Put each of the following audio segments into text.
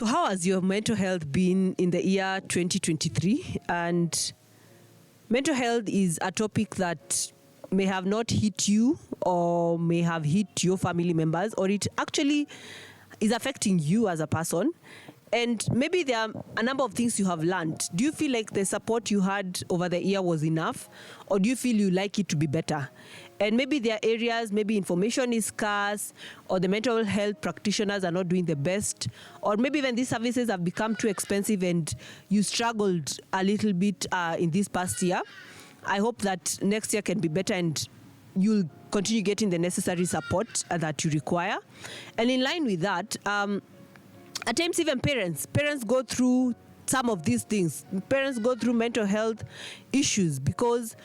So how has your mental health been in the year 2023? And mental health is a topic that may have not hit you or may have hit your family members, or it actually is affecting you as a person. And maybe there are a number of things you have learned. Do you feel like the support you had over the year was enough, or do you feel you like it to be better? And maybe there are areas, maybe information is scarce, or the mental health practitioners are not doing the best, or maybe even these services have become too expensive and you struggled a little bit in this past year. I hope that next year can be better and you'll continue getting the necessary support that you require. And in line with that, at times even parents go through some of these things. Parents go through mental health issues because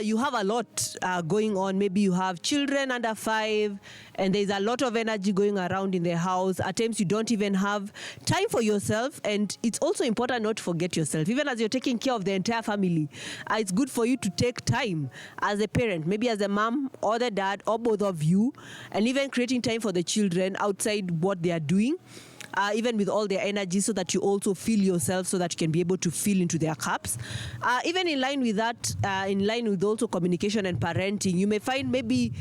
you have a lot going on. Maybe you have children under 5 and there's a lot of energy going around in the house. At times you don't even have time for yourself, and it's also important not to forget yourself. Even as you're taking care of the entire family, it's good for you to take time as a parent, maybe as a mom or the dad or both of you, and even creating time for the children outside what they are doing. Even with all their energy, so that you also feel yourself, so that you can be able to feel into their cups. Even in line with that, in line with also communication and parenting, you may find maybe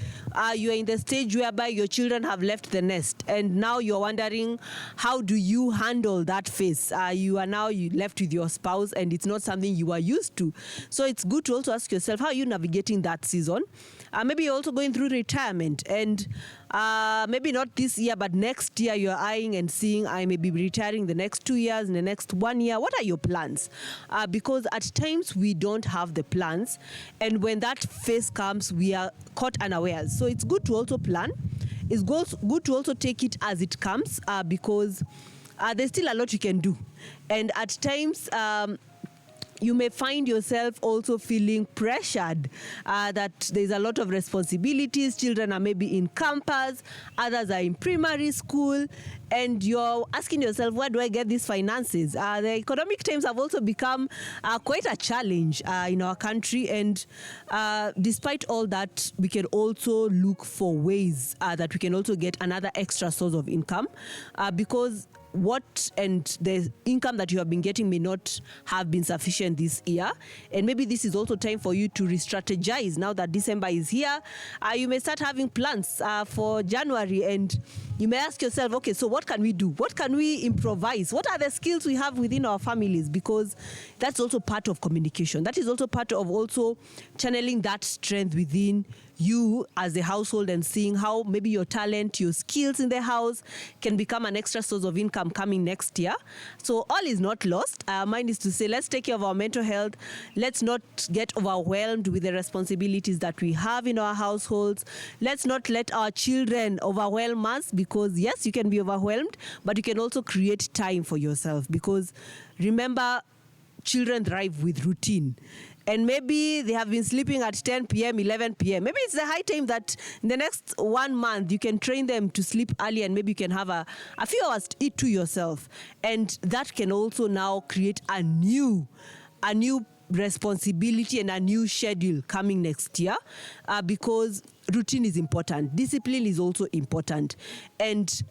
you are in the stage whereby your children have left the nest, and now you're wondering, how do you handle that phase? You are now left with your spouse, and it's not something you are used to. So it's good to also ask yourself, how are you navigating that season? Maybe you're also going through retirement, and maybe not this year, but next year you're eyeing and seeing, I may be retiring the next 2 years, in the next 1 year. What are your plans? Because at times we don't have the plans, and when that phase comes, we are caught unawares. So it's good to also plan. It's good to also take it as it comes, because there's still a lot you can do. And at times, you may find yourself also feeling pressured that there's a lot of responsibilities. Children are maybe in campus, others are in primary school, and you're asking yourself, where do I get these finances? The economic times have also become quite a challenge in our country, and despite all that, we can also look for ways that we can also get another extra source of income, because what and the income that you have been getting may not have been sufficient this year. And maybe this is also time for you to re-strategize. Now that December is here, you may start having plans for January, and you may ask yourself, okay, so what can we do? What can we improvise? What are the skills we have within our families? Because that's also part of communication. That is also part of also channeling that strength within you as a household, and seeing how maybe your talent, your skills in the house can become an extra source of income coming next year. So all is not lost. Mine is to say, let's take care of our mental health. Let's not get overwhelmed with the responsibilities that we have in our households. Let's not let our children overwhelm us, because yes, you can be overwhelmed, but you can also create time for yourself, because remember, children thrive with routine. And maybe they have been sleeping at 10 p.m., 11 p.m. Maybe it's the high time that in the next 1 month you can train them to sleep early, and maybe you can have a few hours to eat to yourself. And that can also now create a new responsibility and a new schedule coming next year, because routine is important. Discipline is also important. And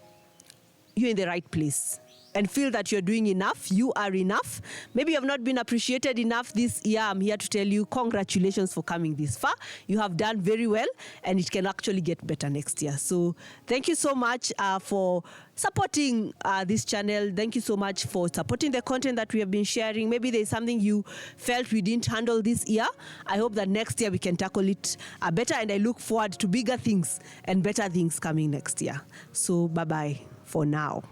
you're in the right place, and feel that you're doing enough. You are enough. Maybe you have not been appreciated enough this year. I'm here to tell you, congratulations for coming this far. You have done very well, and it can actually get better next year. So thank you so much for supporting this channel. Thank you so much for supporting the content that we have been sharing. Maybe there's something you felt we didn't handle this year. I hope that next year we can tackle it better, and I look forward to bigger things and better things coming next year. So bye-bye for now.